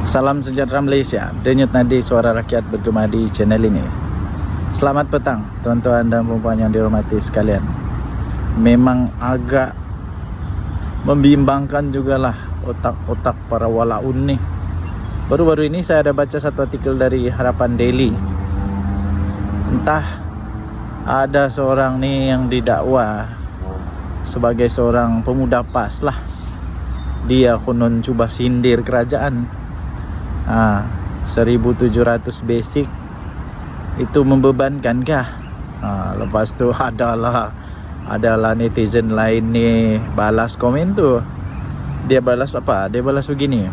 Salam sejahtera Malaysia. Denyut nadi suara rakyat bergema di channel ini. Selamat petang tuan-tuan dan puan-puan yang dihormati sekalian. Memang agak membimbangkan jugalah otak-otak para walaun nih. Baru-baru ini saya ada baca satu artikel dari Harapan Daily. Entah ada seorang nih yang didakwa sebagai seorang pemuda PAS lah. Dia konon cuba sindir kerajaan. 1.700 basic itu membebankan kah? Lepas tu adalah netizen lain nih balas komen tu. Dia balas apa? Dia balas begini,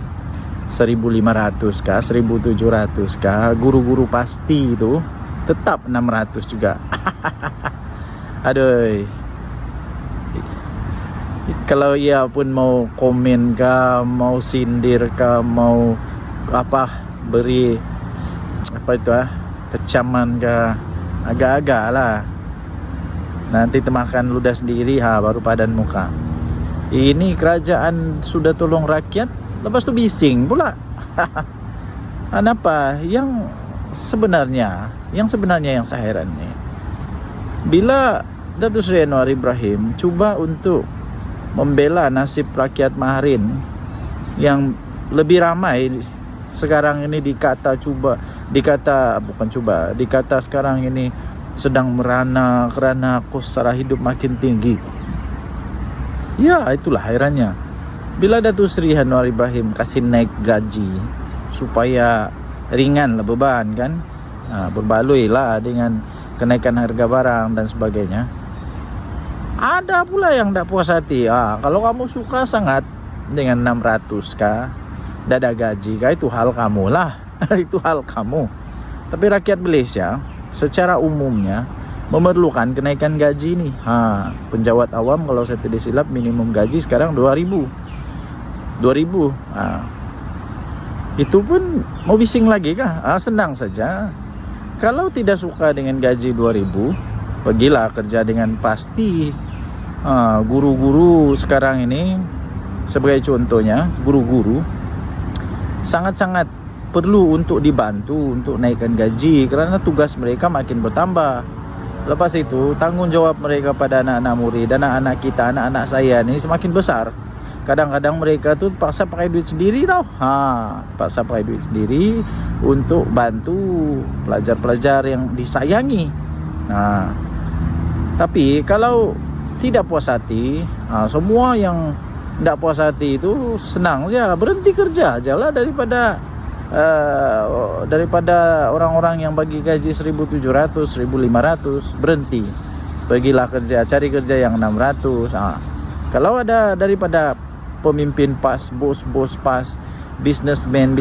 1.500 kah, 1.700 kah, guru-guru pasti itu tetap 600 juga. Aduh. Kalau ia pun mau komen kah, mau sindir kah, mau beri kecaman kah, agak-agak lah. Nanti temakan ludah sendiri baru padan muka. Ini kerajaan sudah tolong rakyat, lepas tu bising pula. Kenapa? Yang sebenarnya yang saya heran ni, bila Datuk Seri Anwar Ibrahim cuba untuk membela nasib rakyat Maharin yang lebih ramai sekarang ini dikata sekarang ini sedang merana kerana kos sara hidup makin tinggi. Ya, itulah herannya. Bila Datuk Seri Anwar Ibrahim kasih naik gaji supaya ringan lah beban kan, berbaloi lah dengan kenaikan harga barang dan sebagainya. Ada pula yang tak puas hati. Kalau kamu suka sangat dengan 600 kah, dada gaji kah, itu hal kamu lah. Itu hal kamu. Tapi rakyat Malaysia secara umumnya memerlukan kenaikan gaji ni. Penjawat awam kalau saya tidak silap minimum gaji sekarang 2,000. Itu pun mau bising lagi kah? Senang saja. Kalau tidak suka dengan gaji 2,000, pergilah kerja dengan pasti. Guru-guru sekarang ini, sebagai contohnya, guru-guru sangat-sangat perlu untuk dibantu untuk naikkan gaji kerana tugas mereka makin bertambah. Lepas itu tanggungjawab mereka pada anak-anak murid, anak-anak kita, anak-anak saya ni semakin besar. Kadang-kadang mereka tu paksa pakai duit sendiri tau. Paksa pakai duit sendiri untuk bantu pelajar-pelajar yang disayangi. Tapi kalau tidak puas hati, semua yang tidak puas hati itu senang saja, berhenti kerja aja lah daripada orang-orang yang bagi gaji 1.700, 1.500, berhenti. Pergilah kerja, cari kerja yang 600. Kalau ada daripada pemimpin PAS, bos-bos PAS, businessman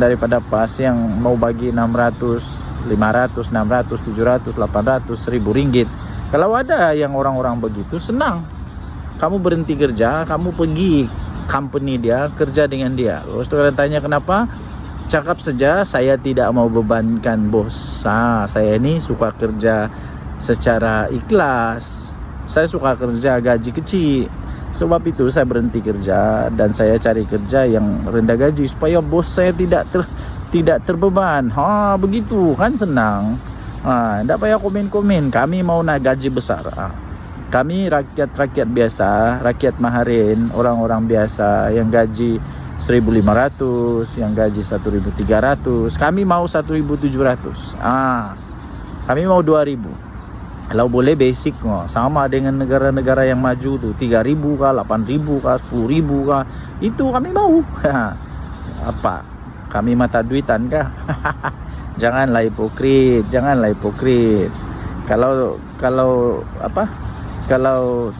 daripada PAS yang mau bagi 600, 500, 600, 700, 800, 1.000 ringgit. Kalau ada yang orang-orang begitu, senang. Kamu berhenti kerja, kamu pergi company dia, kerja dengan dia. Terus kalian tanya kenapa? Cakap saja, saya tidak mau bebankan bos. Saya ini suka kerja secara ikhlas. Saya suka kerja gaji kecil. Sebab itu saya berhenti kerja dan saya cari kerja yang rendah gaji supaya bos saya tidak terbeban. Begitu kan senang. Tak payah komen-komen. Kami mau nak gaji besar. Kami rakyat biasa, rakyat Maharin, orang-orang biasa yang gaji 1.500, yang gaji 1.300. Kami mau 1.700. Kami mau 2.000. Kalau boleh basic sama dengan negara-negara yang maju tu, 3.000 kah, 8.000 kah, 10.000 kah. Itu kami mau. Apa? Kami mata duitan kah? Janganlah hipokrit. Kalau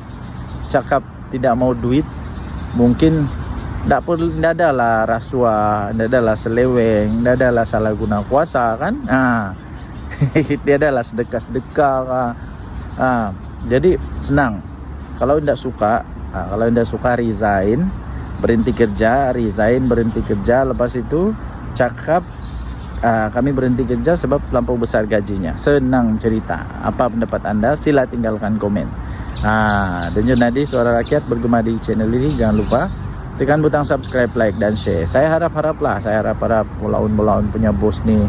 cakap tidak mau duit, mungkin tidak adalah rasuah, tidak adalah seleweng, tidak adalah salah guna kuasa kan? Dia adalah sedekah. Jadi senang. Kalau tidak suka resign, berhenti kerja. Lepas itu cakap kami berhenti kerja sebab terlampau besar gajinya. Senang cerita. Apa pendapat anda? Sila tinggalkan komen. Denyut nadi suara rakyat bergema di channel ini. Jangan lupa tekan butang subscribe, like dan share. Saya harap mulaun punya bos nih,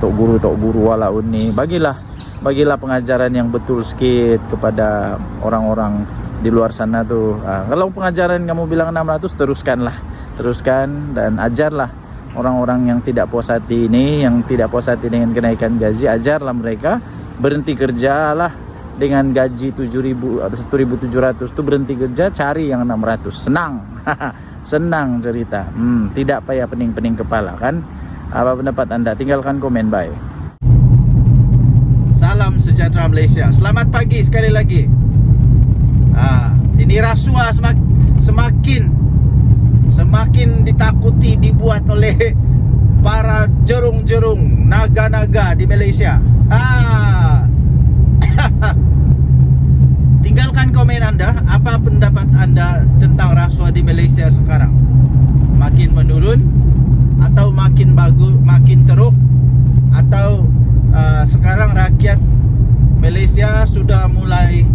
tok guru walaun nih, bagilah pengajaran yang betul sedikit kepada orang-orang di luar sana tuh. Kalau pengajaran kamu bilang 600, teruskan dan ajarlah orang-orang yang tidak puas hati ini, yang tidak puas hati dengan kenaikan gaji, ajarlah mereka berhenti kerja lah dengan gaji 7.000 atau 1.700 tuh, berhenti kerja, cari yang 600. Senang cerita. Tidak payah pening-pening kepala kan? Apa pendapat Anda? Tinggalkan komen. Bye. Salam sejahtera Malaysia. Selamat pagi sekali lagi. Ini rasuah semakin ditakuti dibuat oleh para jerung-jerung naga-naga di Malaysia. Tinggalkan komen Anda, apa pendapat Anda tentang rasuah di Malaysia sekarang? Makin menurun atau makin bagus, makin teruk, atau sekarang rakyat Malaysia sudah mulai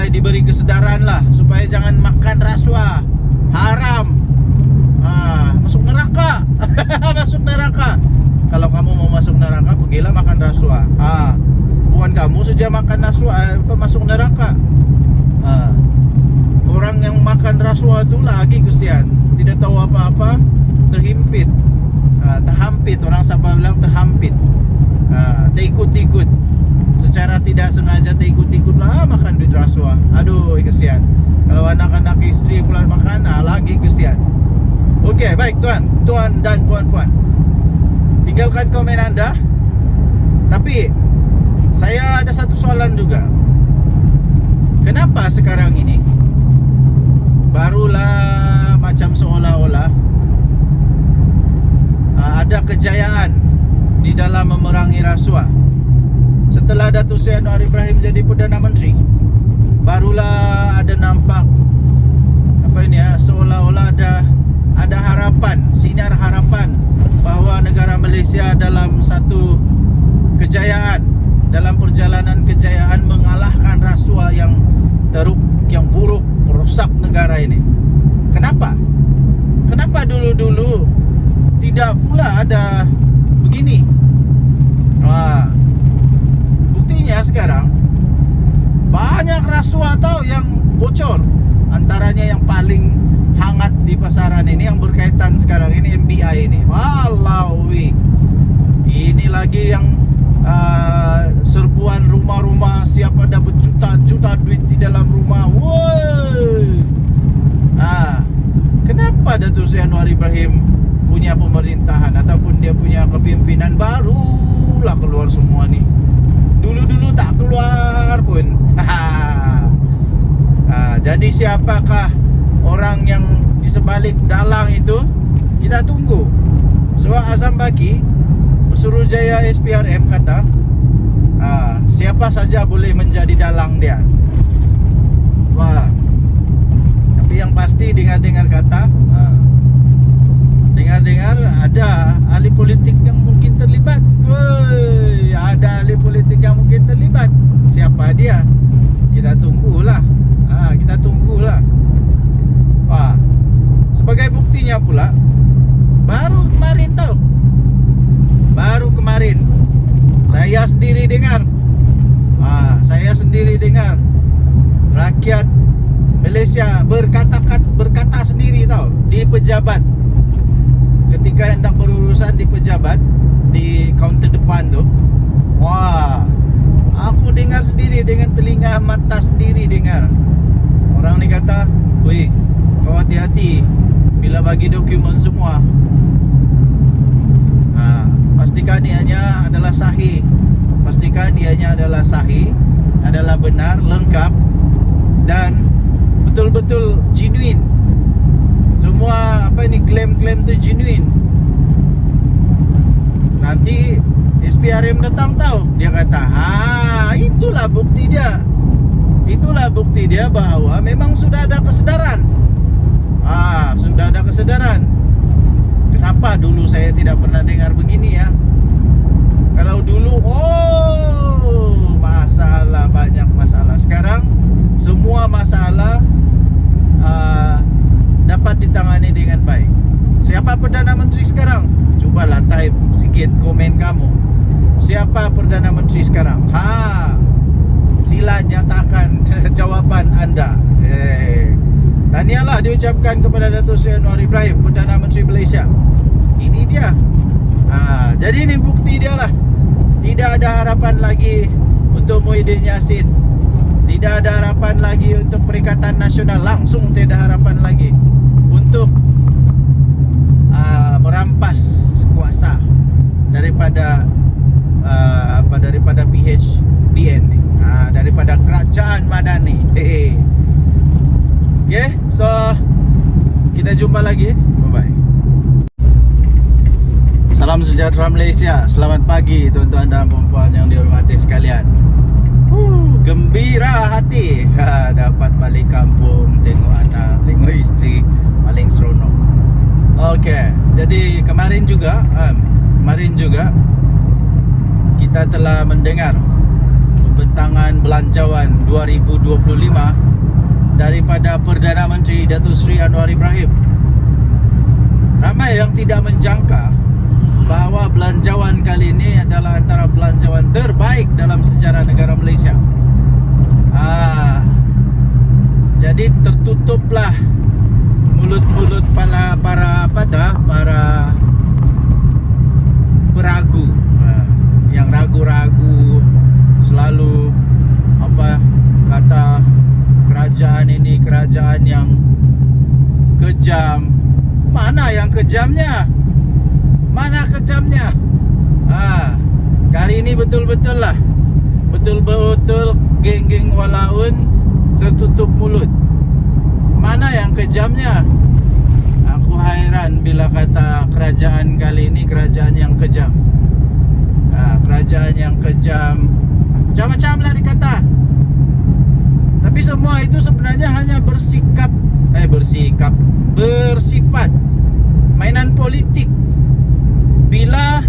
diberi kesedaran lah supaya jangan makan rasuah, haram, masuk neraka. Masuk neraka. Kalau kamu mau masuk neraka, pergilah makan rasuah. Bukan kamu saja makan rasuah masuk neraka. Orang yang makan rasuah itu lagi kesian, tidak tahu apa-apa, terhimpit, terhampit. Orang Sabah bilang terhampit, terikut-ikut, secara tidak sengaja terikut-ikut lah makan duit rasuah. Aduh, kesian. Kalau anak-anak istri pula makan, lagi kesian. Okey, baik tuan dan puan-puan, tinggalkan komen Anda. Tapi saya ada satu soalan juga. Kenapa sekarang ini barulah macam seolah-olah ada kejayaan di dalam memerangi rasuah? Setelah Datuk Seri Anwar Ibrahim jadi Perdana Menteri, barulah ada nampak seolah-olah ada harapan, sinar harapan bahawa negara Malaysia dalam satu kejayaan, dalam perjalanan kejayaan mengalahkan rasuah yang teruk, yang buruk, merosak negara ini. Kenapa dulu-dulu tidak pula ada begini? Buktinya sekarang banyak rasuah yang bocor. Antaranya yang paling hangat di pasaran ini yang berkaitan sekarang ini MBI ini. Walaui, ini lagi yang serbuan rumah-rumah, siapa ada berjuta-juta duit di dalam rumah. Woi. Kenapa Datuk Seri Anwar Ibrahim punya pemerintahan ataupun dia punya kepimpinan barulah keluar semua nih? Dulu-dulu tak keluar pun. Jadi siapakah orang yang di sebalik dalang itu? Kita tunggu. Sebab Azam Baki, Pesuruhjaya SPRM kata, siapa saja boleh menjadi dalang dia. Tapi yang pasti dengar-dengar kata, dengar-dengar ada ahli politik yang mungkin terlibat. Ada ahli politik yang mungkin terlibat. Siapa dia? Kita tunggulah. Sebagai buktinya pula, baru kemarin saya sendiri dengar rakyat Malaysia berkata sendiri di pejabat, ketika hendak berurusan di pejabat di kaunter depan tu. Aku dengar sendiri dengan telinga mata sendiri dengar. Orang ni kata, "Weh, kau hati-hati bila bagi dokumen semua. Pastikan ianya adalah sahih. Adalah benar, lengkap dan betul-betul genuine. Semua klaim-klaim tu genuine. Nanti SPRM datang dia kata, itulah bukti dia bahawa memang sudah ada kesedaran. Kenapa dulu saya tidak pernah dengar begini ya? Kalau dulu banyak masalah. Sekarang semua masalah dapat ditangani dengan baik. Siapa Perdana Menteri sekarang? Cobalah type sikit komen kamu. Siapa Perdana Menteri sekarang? Sila nyatakan jawapan anda. Tahniahlah diucapkan kepada Datuk Seri Anwar Ibrahim, Perdana Menteri Malaysia. Ini dia. Jadi ini bukti dia lah. Tidak ada harapan lagi untuk Muhyiddin Yassin. Tidak ada harapan lagi untuk Perikatan Nasional. Langsung tidak ada harapan lagi untuk merampas kuasa daripada daripada PHBN ni, daripada Kerajaan Madani. Okay, so kita jumpa lagi. Bye bye. Salam sejahtera Malaysia. Selamat pagi tuan-tuan dan puan-puan yang dihormati sekalian. Gembira hati dapat balik kampung, tengok anak, tengok isteri, paling seronok. Okey, jadi kemarin juga kita telah mendengar pembentangan belanjawan 2025 daripada Perdana Menteri Datuk Seri Anwar Ibrahim. Ramai yang tidak menjangka bahawa belanjawan kali ini adalah antara belanjawan terbaik dalam sejarah negara Malaysia. Jadi tertutuplah mulut-mulut para peragu, yang ragu-ragu, selalu kata kerajaan ini kerajaan yang kejam. Mana yang kejamnya? Mana kejamnya? Kali ini betul-betul geng-geng walaun tertutup mulut. Mana yang kejamnya? Aku hairan bila kata kerajaan kali ini kerajaan yang kejam. Kerajaan yang kejam, macam-macam lah dikata. Tapi semua itu sebenarnya hanya bersifat mainan politik. Bila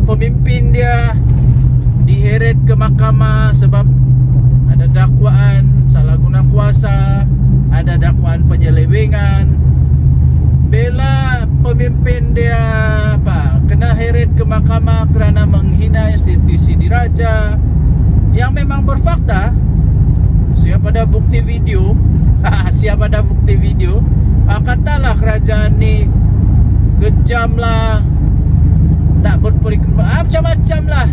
pemimpin dia diheret ke mahkamah sebab ada dakwaan salah guna kuasa, ada dakwaan penyelewengan. Bila pemimpin dia kena heret ke mahkamah kerana menghina institusi diraja yang memang berfakta, siapa ada bukti video katalah kerajaan ni kejam lah, tak berperiksa, macam-macam lah.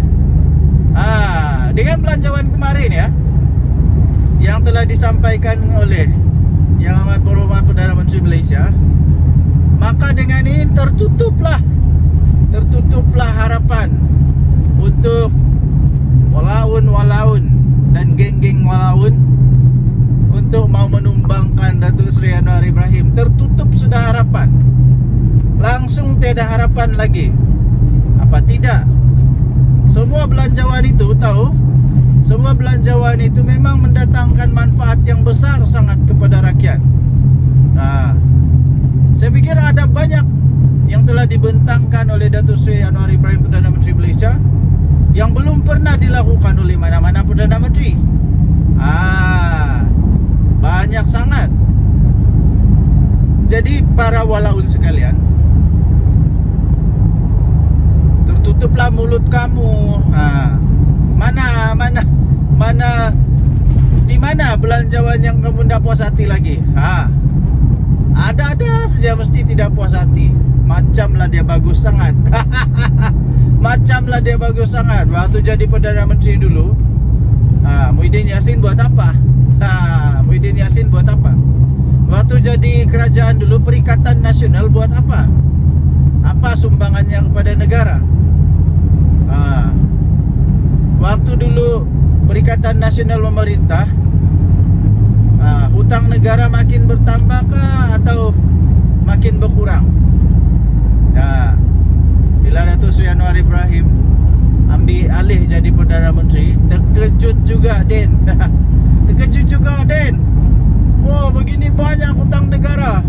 Dengan belanjawan kemarin ya, yang telah disampaikan oleh Yang Amat Berhormat Perdana Menteri Malaysia, maka dengan ini tertutuplah harapan untuk walaun dan geng-geng walaun untuk mau menumbangkan Datuk Seri Anwar Ibrahim. Tertutup sudah harapan. Langsung tiada harapan lagi. Apa tidak? Semua belanjawan itu memang mendatangkan manfaat yang besar sangat kepada rakyat. Saya fikir ada banyak yang telah dibentangkan oleh Datuk Seri Anwar Ibrahim, Perdana Menteri Malaysia, yang belum pernah dilakukan oleh mana-mana Perdana Menteri. Banyak sangat. Jadi para walaun sekalian, tertutuplah mulut kamu. Di mana belanjawan yang kamu tidak puas hati lagi? Ada saja mesti tidak puas hati. Macamlah dia bagus sangat. Waktu jadi Perdana Menteri dulu, Muhyiddin Yassin buat apa? Waktu jadi kerajaan dulu, Perikatan Nasional buat apa? Apa sumbangannya kepada negara? Waktu dulu Perikatan Nasional memerintah, hutang negara makin bertambah kah atau makin berkurang? Bila Datuk Seri Anwar Ibrahim ambil alih jadi Perdana Menteri, terkejut juga Den. Oh, begini banyak hutang negara.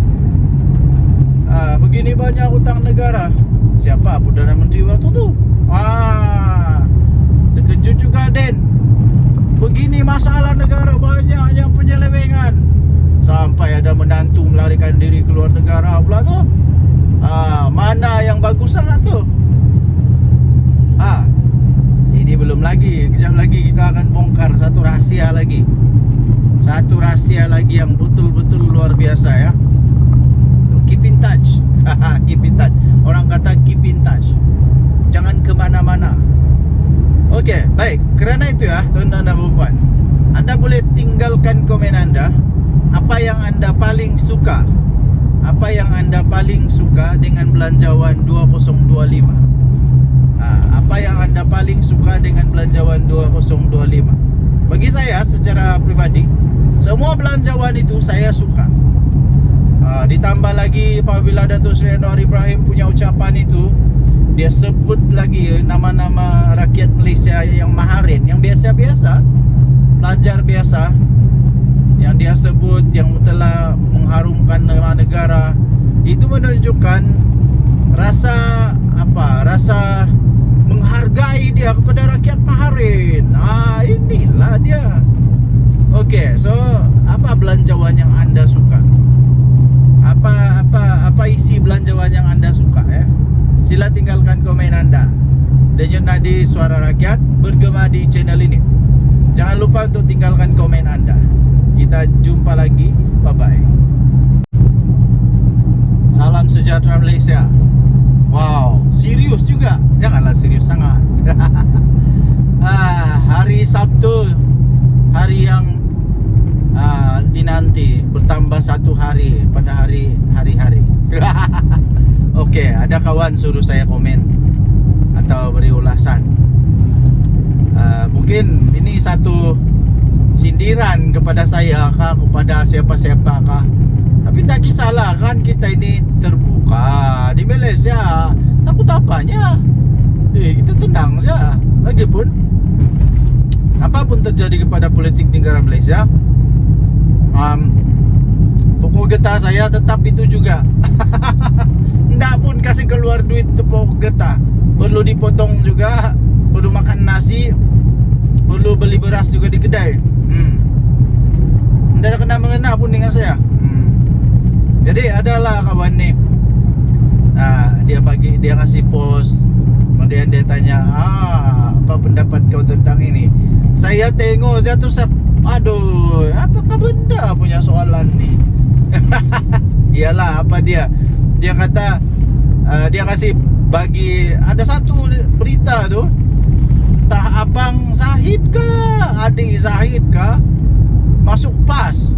Siapa Perdana Menteri waktu tu? Terkejut juga Den. Begini masalah negara, banyak yang penyelewengan. Sampai ada menantu melarikan diri keluar negara pula tu. Mana yang bagus sangat tu. Ini belum lagi. Kejap lagi kita akan bongkar satu rahasia lagi. Satu rahasia lagi yang betul-betul luar biasa ya. So, keep in touch. Keep in touch. Orang kata keep in touch. Jangan kemana-mana. Okey, baik. Kerana itu ya, tuan-tuan dan puan, anda boleh tinggalkan komen anda. Apa yang anda paling suka? Apa yang anda paling suka dengan belanjawan 2025? Apa yang anda paling suka dengan belanjawan 2025? Bagi saya secara pribadi, semua belanjawan itu saya suka. Ditambah lagi apabila Datuk Seri Anwar Ibrahim punya ucapan itu, dia sebut lagi nama-nama rakyat Malaysia yang maharin, yang biasa-biasa, pelajar biasa, yang dia sebut, yang telah mengharumkan nama negara. Itu menunjukkan rasa rasa menghargai dia kepada rakyat maharin. Inilah dia. Okey, so apa belanjawan yang anda suka? Apa isi belanjawan yang anda suka ya? Sila tinggalkan komen anda. Denyut nadi Suara Rakyat bergema di channel ini. Jangan lupa untuk tinggalkan komen anda. Kita jumpa lagi. Bye-bye. Salam sejahtera Malaysia. Wow, serius juga. Janganlah serius sangat. Hari Sabtu, hari yang dinanti, bertambah satu hari pada hari-hari. Okey, ada kawan suruh saya komen atau beri ulasan. Mungkin ini satu sindiran kepada saya kah, kepada siapa-siapa kah. Tapi tak kisahlah, kan kita ini terbuka di Malaysia. Takut apanya? Kita tenang saja. Lagipun apapun terjadi kepada politik negara Malaysia, pokok getah saya tetap itu juga. Ndak pun kasih keluar duit tu pokok getah. Perlu dipotong juga, perlu makan nasi, perlu beli beras juga di kedai. Ndak ada kena-mengena pun dengan saya. Jadi adalah kawan ni, dia kasih post, kemudian dia tanya, apa pendapat kau tentang ini? Saya tengok jatuh aduh, apakah benda punya soalan ni? Iyalah, apa dia kata, dia kasih bagi, ada satu berita tu, entah abang Zahid kah, adik Zahid kah, masuk PAS.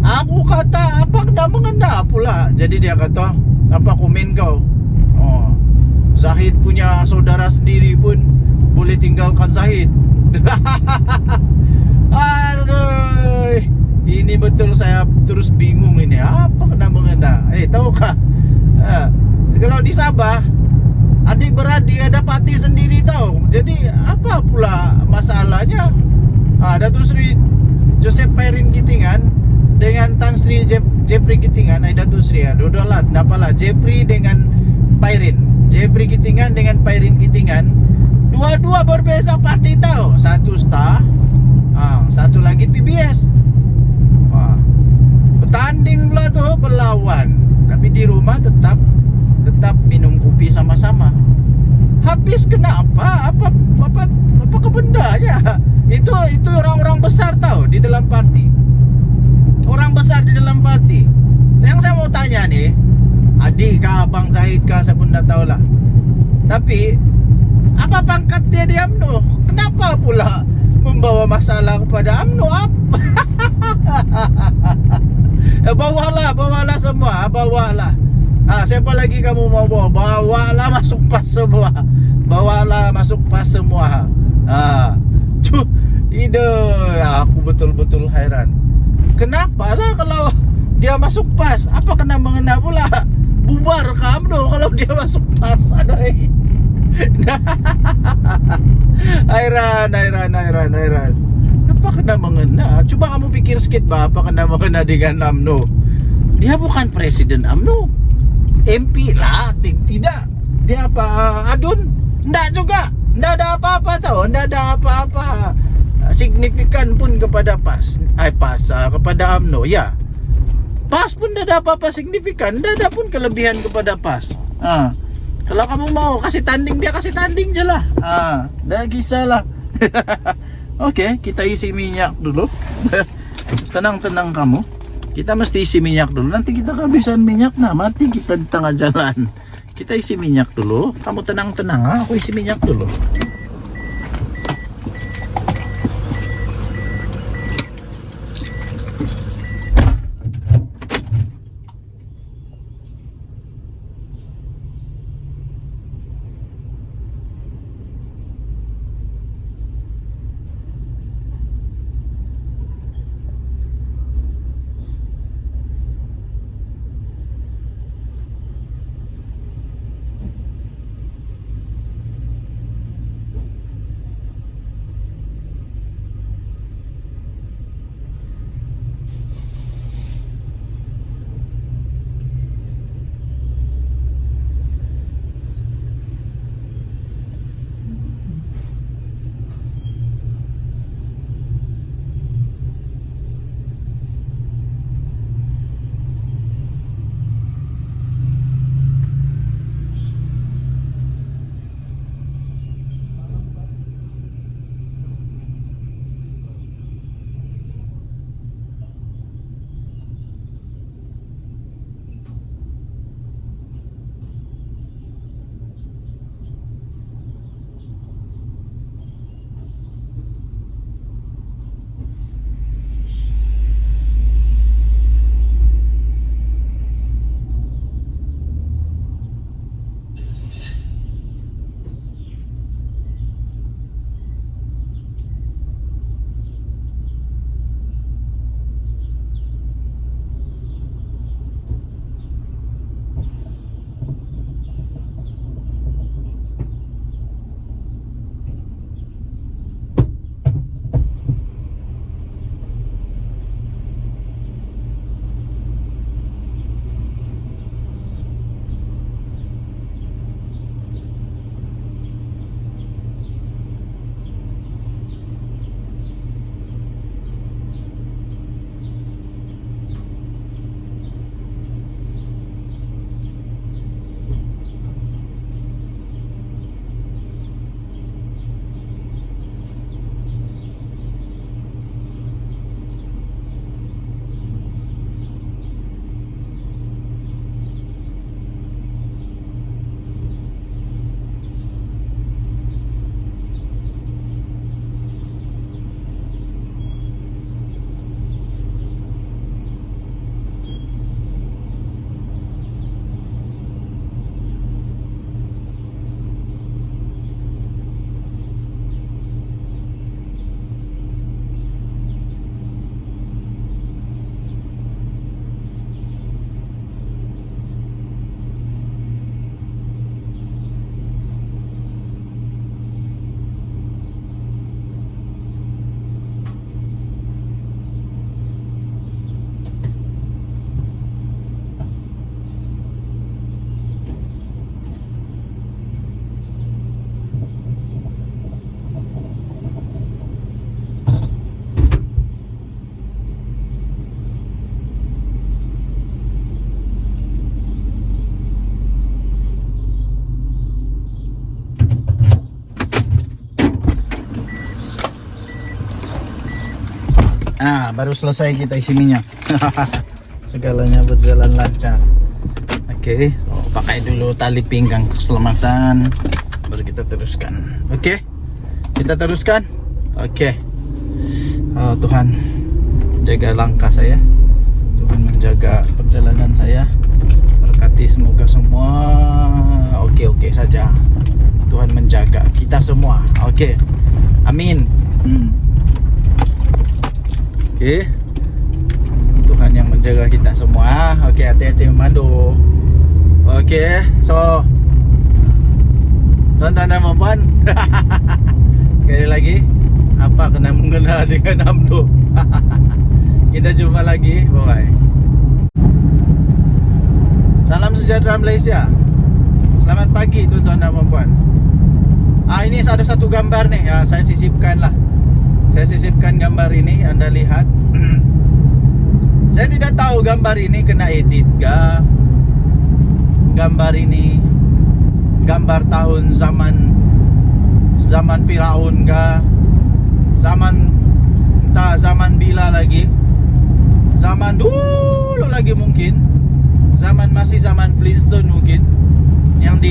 Aku kata, apa kena-mengena pula? Jadi dia kata, apa komen kau? Zahid punya saudara sendiri pun boleh tinggalkan Zahid. Aduh, ini betul saya terus bingung ini. Apa kena-mengena? Tahukah? Kalau di Sabah, adik-beradik ada parti sendiri tahu. Jadi apa pula masalahnya? Datuk Seri Joseph Pairin Kitingan dengan Tan Sri Jeffrey Kitingan, Datuk Sri dua-dualah, apalah, Jeffrey dengan Pairin. Jeffrey Kitingan dengan Pairin Kitingan, dua-dua berbeza parti tahu. Satu Star, satu lagi PBS. Bertanding pula tu, berlawan. Tapi di rumah tetap minum kopi sama-sama. Habis kenapa? Apa kebendanya? Itu orang-orang besar tahu di dalam parti. Orang besar di dalam parti. Yang saya mau tanya nih, adik kah, abang Zahid kah, saya pun tak tahulah. Tapi apa pangkat dia di UMNO? Kenapa pula membawa masalah kepada UMNO? Bawalah semua, bawalah. Siapa lagi kamu mau bawa? Bawalah masuk PAS semua. Bawalah masuk PAS semua. Aku betul-betul hairan. Kenapa lah kalau dia masuk PAS? Apa kena mengena pula? Bubar ke UMNO kalau dia masuk PAS? Adai. Hairan. Apa kena mengena? Cuba kamu pikir sikit apa kena mengena dengan UMNO? Dia bukan presiden UMNO. MP lah, tidak. Dia apa? Adun? Enggak juga. Enggak ada apa-apa tahu. Enggak ada apa-apa. signifikan pun kepada PAS, kepada UMNO. Ya, PAS pun tidak ada apa-apa signifikan, tidak ada pun kelebihan kepada PAS. Kalau kamu mau kasih tanding, dia kasih tanding je lah. Dah kisahlah. Oke, kita isi minyak dulu. Tenang-tenang kamu. Kita mesti isi minyak dulu. Nanti kita kehabisan minyak, nah mati kita di tengah jalan. Kita isi minyak dulu. Kamu tenang-tenang, aku isi minyak dulu. Baru selesai kita isi minyak. Segalanya berjalan lancar. Oke, pakai dulu tali pinggang keselamatan, baru kita teruskan. Oke, kita teruskan. Oke. Tuhan jaga langkah saya, Tuhan menjaga perjalanan saya, berkati semoga semua oke saja. Tuhan menjaga kita semua. Oke, amin. Oke, Tuhan yang menjaga kita semua. Oke, hati-hati memandu. Oke, so tuan-tuan dan puan, sekali lagi, apa kena mengenal dengan UMNO? Kita jumpa lagi, bye. Salam sejahtera Malaysia. Selamat pagi tuan-tuan dan puan. Ini ada satu gambar nih, ya, saya sisipkan lah. Saya sisipkan gambar ini, Anda lihat. Saya tidak tahu gambar ini kena edit kah, gambar ini gambar tahun zaman Firaun kah, entah zaman bila lagi, zaman dulu lagi mungkin, masih zaman Flintstone mungkin, yang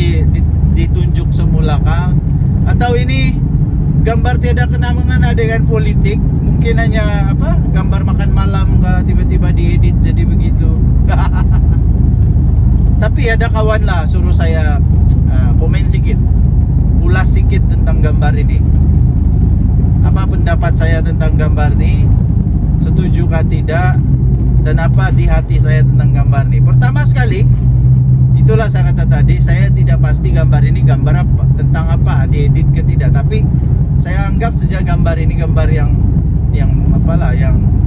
ditunjuk semula kah, atau ini gambar tiada kena mengena dengan politik, mungkin hanya gambar makan malam kah, tiba-tiba diedit jadi begitu. Tapi ada kawan lah suruh saya komen sikit, ulas sikit tentang gambar ini. Apa pendapat saya tentang gambar ini? Setujukah tidak? Dan apa di hati saya tentang gambar ini? Pertama sekali, itulah saya kata tadi, saya tidak pasti gambar ini gambar apa, tentang apa, diedit ke tidak. Tapi saya anggap saja gambar ini gambar yang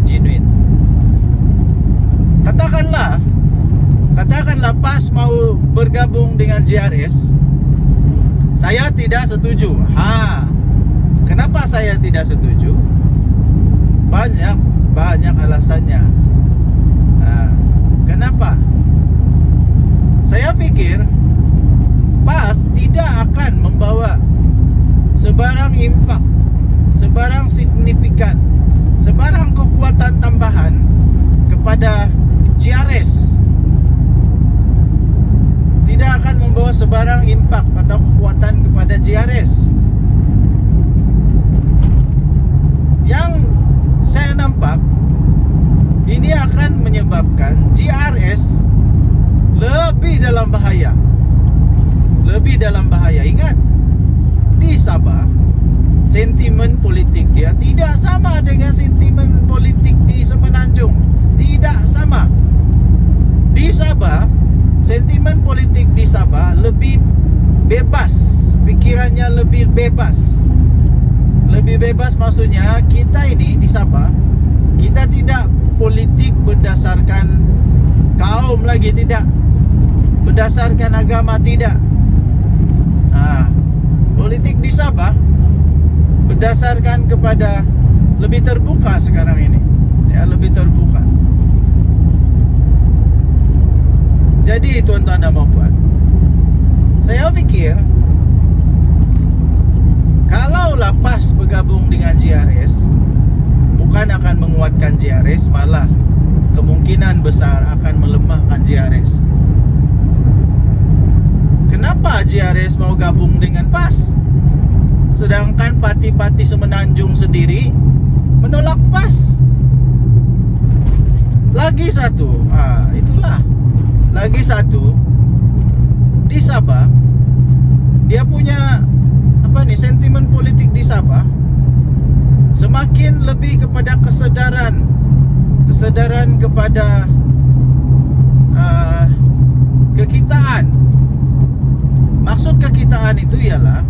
genuine. Katakanlah pas mau bergabung dengan JRS, saya tidak setuju. Kenapa saya tidak setuju? Banyak alasannya. Kenapa? Saya pikir PAS tidak akan membawa sebarang impak, sebarang signifikan, sebarang kekuatan tambahan kepada JRS. Tidak akan membawa sebarang impak atau kekuatan kepada JRS. Yang saya nampak, ini akan menyebabkan JRS lebih dalam bahaya. Ingat, di Sabah sentimen politik dia tidak sama dengan sentimen politik di Semenanjung. Tidak sama. Di Sabah, sentimen politik di Sabah lebih bebas, pikirannya lebih bebas. Lebih bebas maksudnya kita ini di Sabah, kita tidak politik berdasarkan kaum lagi, tidak berdasarkan agama, tidak. Politik di Sabah berdasarkan kepada lebih terbuka sekarang ini, ya, lebih terbuka. Jadi tuan-tuan dan puan, saya pikir kalaulah PAS bergabung dengan JRS, bukan akan menguatkan JRS, malah kemungkinan besar akan melemahkan JRS. Kenapa JRS mau gabung dengan PAS? Sedangkan parti-parti Semenanjung sendiri menolak PAS. Lagi satu, itulah. Lagi satu, di Sabah dia punya sentimen politik di Sabah semakin lebih kepada kesadaran kepada kekitaan. Maksud kekitaan itu ialah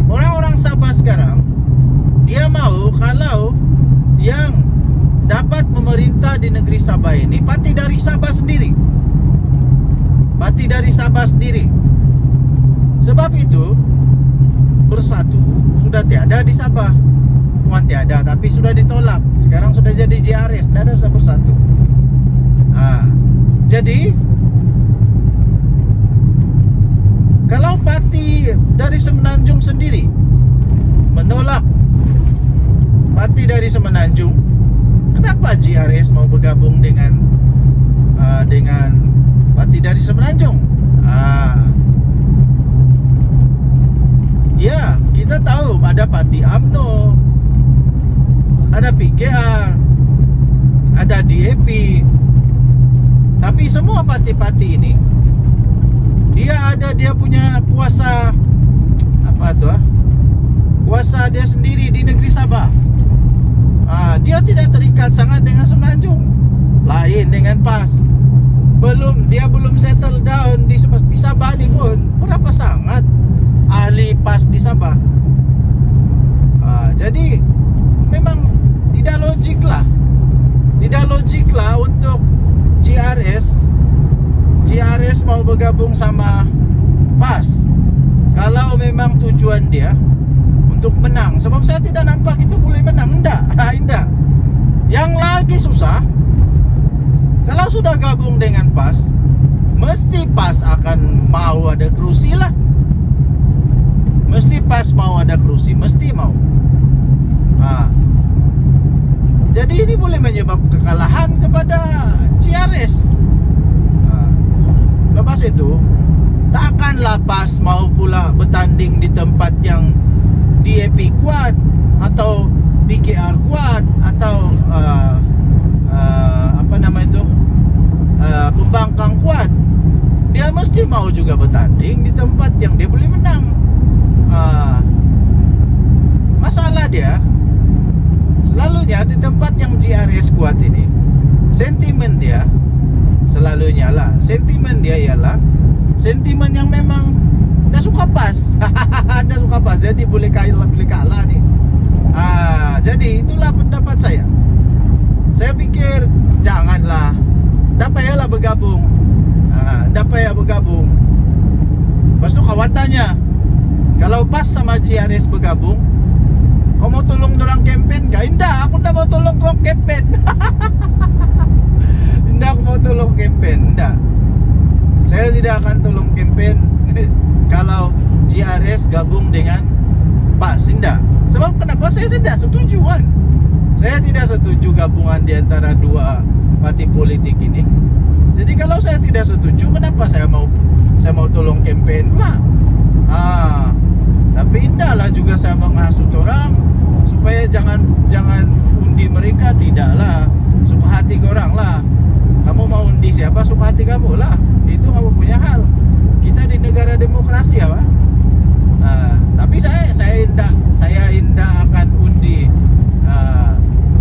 orang-orang Sabah sekarang, dia mau kalau yang dapat memerintah di negeri Sabah ini parti dari Sabah sendiri. Sebab itu Bersatu sudah tiada di Sabah. Bukan tiada, tapi sudah ditolak. Sekarang sudah jadi JRS, tidak ada sudah Bersatu. Jadi kalau parti dari Semenanjung sendiri menolak parti dari Semenanjung, kenapa JRS mau bergabung dengan parti dari Semenanjung? Ya, kita tahu ada parti UMNO, ada PKR, ada DAP. Tapi semua parti-parti ini dia punya kuasa kuasa dia sendiri di negeri Sabah. Dia tidak terikat sangat dengan Semenanjung. Lain dengan PAS. Dia belum settle down di Sabah ni pun. Berapa sangat ahli PAS di Sabah. Jadi memang tidak logik lah untuk JRS mau bergabung sama PAS. Kalau memang tujuan dia untuk menang. Sebab saya tidak nampak itu boleh menang. Enggak. Yang lagi susah, kalau sudah gabung dengan PAS, mesti PAS akan mau ada kerusi lah. Mesti PAS mau ada kerusi, mesti mau. Jadi ini boleh menyebabkan kekalahan kepada CRS. Lepas itu, takkanlah PAS mau pula bertanding di tempat yang DAP kuat atau PKR kuat atau pembangkang kuat. Dia mesti mau juga bertanding di tempat yang dia boleh menang. Masalah dia selalunya di tempat yang GRS kuat ini, sentimen dia selalunya lah, sentimen dia ialah sentimen yang memang dah suka PAS. Dah suka PAS, jadi boleh kalah nih. Jadi itulah pendapat saya. Saya pikir janganlah, tak payahlah bergabung. Tak payah bergabung. Lepas tu kawan tanya, kalau PAS sama GRS bergabung, kau mau tolong dorang kempen kah? Indah, aku tak mau tolong dorang kempen. Indah, aku mau tolong kempen. Indah, saya tidak akan tolong kempen kalau GRS gabung dengan PAS. Indah. Sebab kenapa saya tidak setuju kan? Saya tidak setuju gabungan di antara dua parti politik ini. Jadi kalau saya tidak setuju, kenapa saya mau tolong kempen pula? Tapi indahlah juga saya menghasut orang supaya jangan undi mereka. Tidaklah, suka hati korang lah. Kamu mau undi siapa, suka hati kamu lah. Itu kamu punya hal. Kita di negara demokrasi apa? Tapi saya indah akan undi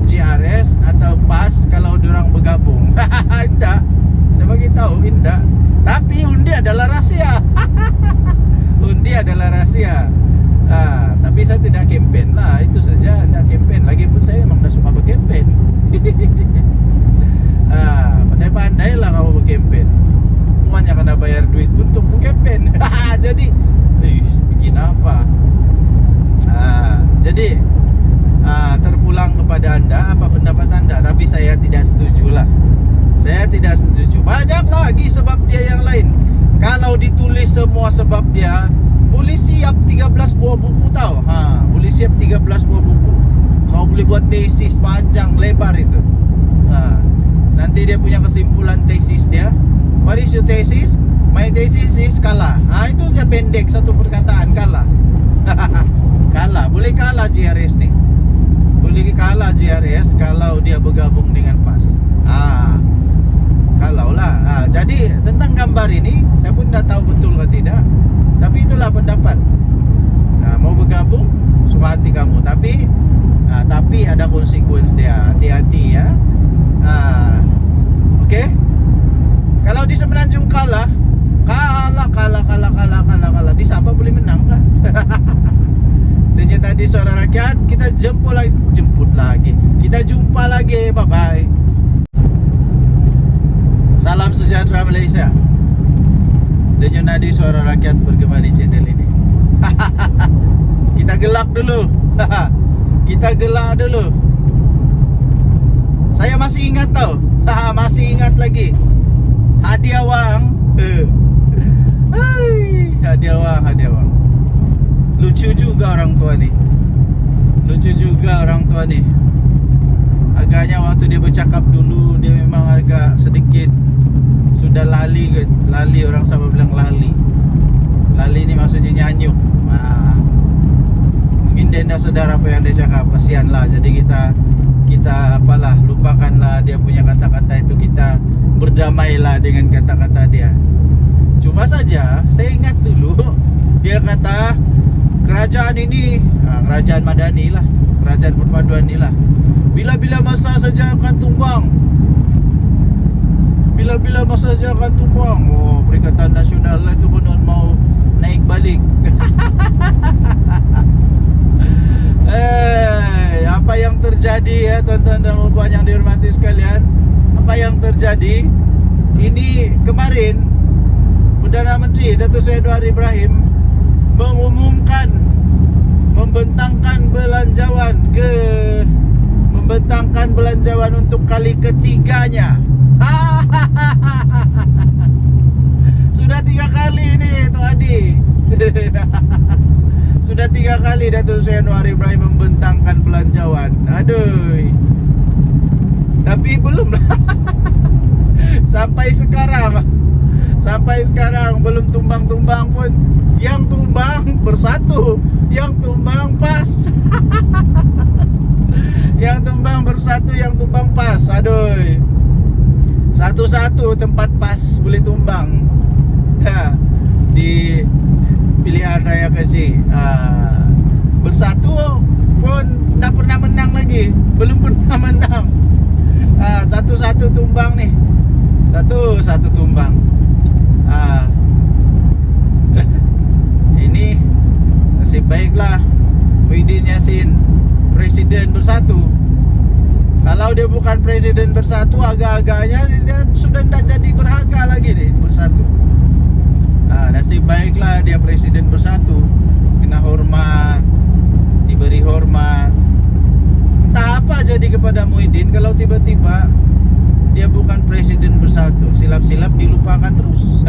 GRS atau PAS kalau diorang bergabung. Indah, saya bagi tahu indah. Tapi undi adalah rahasia. Undi adalah rahasia. Tapi saya tidak kempen lah, itu saja. Tidak kempen. Lagipun saya memang dah suka berkempen. Pandai-pandai lah kamu berkempen. Semuanya kena bayar duit untuk berkempen. Jadi bikin apa? Jadi terpulang kepada anda, apa pendapat anda? Tapi saya tidak setuju lah. Saya tidak setuju. Banyak lagi sebab dia yang lain. Kalau ditulis semua sebab dia, boleh siap 13 buah buku tau. Boleh siap 13 buah buku. Kau boleh buat tesis panjang lebar itu. Nanti dia punya kesimpulan tesis dia. What is your thesis? My thesis is kalah. Itu saja pendek, satu perkataan, kalah. Kalah, boleh kalah GRS nih. Boleh kalah GRS kalau dia bergabung dengan PAS. Kalau lah. Jadi tentang gambar ini saya pun tidak tahu betul atau tidak. Tapi itulah pendapat. Mau bergabung suka hati kamu. Tapi ada konsekuensi dia. Hati-hati ya. Oke. Kalau di Semenanjung kalah. Di Sabah boleh menang kah? Dan yang tadi Suara Rakyat, kita jemput lagi. Kita jumpa lagi. Bye bye. Salam sejahtera Malaysia. Denyut nadi Suara Rakyat bergema di channel ini. Kita gelak dulu. Kita gelak dulu. Saya masih ingat tau. Masih ingat lagi. Hadiah wang. Hadiah wang. Lucu juga orang tua ni. Agaknya waktu dia bercakap dulu, dia memang agak sedikit sudah lali orang sama bilang lali. Lali ni maksudnya nyanyuk. Mungkin dia dah sedar apa yang dia cakap. Kasihan lah. Jadi kita apalah, lupakanlah dia punya kata-kata itu. Kita berdamailah dengan kata-kata dia. Cuma saja saya ingat dulu dia kata kerajaan ini, kerajaan Madani lah, kerajaan perpaduan ni lah, bila-bila masa saja akan tumbang. Bila-bila masa saja akan tumbang. Perikatan Nasional lah itu konon mau naik balik. Apa yang terjadi ya tuan-tuan dan puan yang dihormati sekalian? Apa yang terjadi? Ini kemarin Perdana Menteri Datuk Seri Anwar Ibrahim membentangkan belanjawan untuk kali ketiganya. Sudah 3 kali nih Tok Adi. Sudah 3 kali Datuk Seri Anwar Ibrahim membentangkan belanjawan. Aduh. Tapi belum. Sampai sekarang belum tumbang-tumbang pun. Yang tumbang bersatu, yang tumbang pas. Yang tumbang bersatu, yang tumbang pas. Aduh. Satu-satu tempat pas boleh tumbang. Di pilihan raya kecil. Bersatu pun tak pernah menang lagi. Belum pernah menang. Satu-satu tumbang nih. Satu-satu tumbang. Ini nasib baiklah Muhyiddin Yassin presiden bersatu. Kalau dia bukan presiden bersatu, agak-agaknya dia sudah tidak jadi berharga lagi nih bersatu. Nasib baiklah dia presiden bersatu, kena hormat, diberi hormat. Entah apa jadi kepada Muhyiddin kalau tiba-tiba dia bukan presiden bersatu, silap-silap dilupakan terus.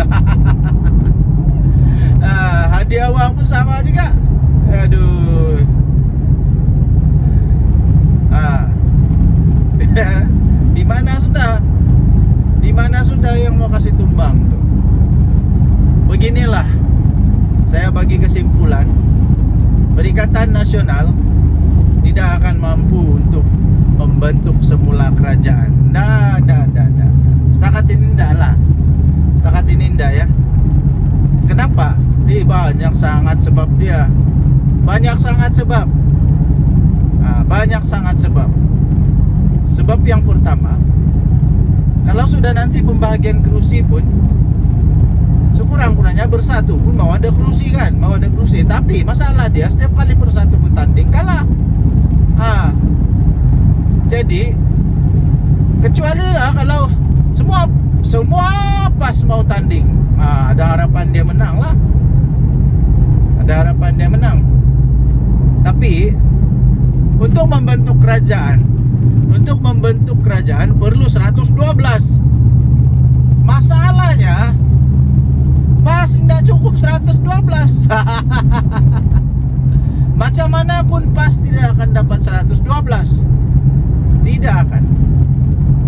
Hadiah uang pun sama juga. Aduh. Di mana sudah yang mau kasih tumbang tuh? Beginilah saya bagi kesimpulan, Perikatan Nasional tidak akan mampu untuk membentuk semula kerajaan. Nah. Setakat ini enggak ya. Kenapa? Banyak sangat sebab dia. Banyak sangat sebab. Sebab yang pertama, kalau sudah nanti pembagian kursi pun sekurang-kurangnya bersatu pun mau ada kursi kan, tapi masalah dia setiap kali bersatu pun tanding kalah. Jadi kecuali lah kalau semua pas mau tanding, ada harapan dia menang lah. Tapi untuk membentuk kerajaan perlu 112. Masalahnya pas tidak cukup 112. Macam mana pun pas tidak akan dapat 112. Tidak akan.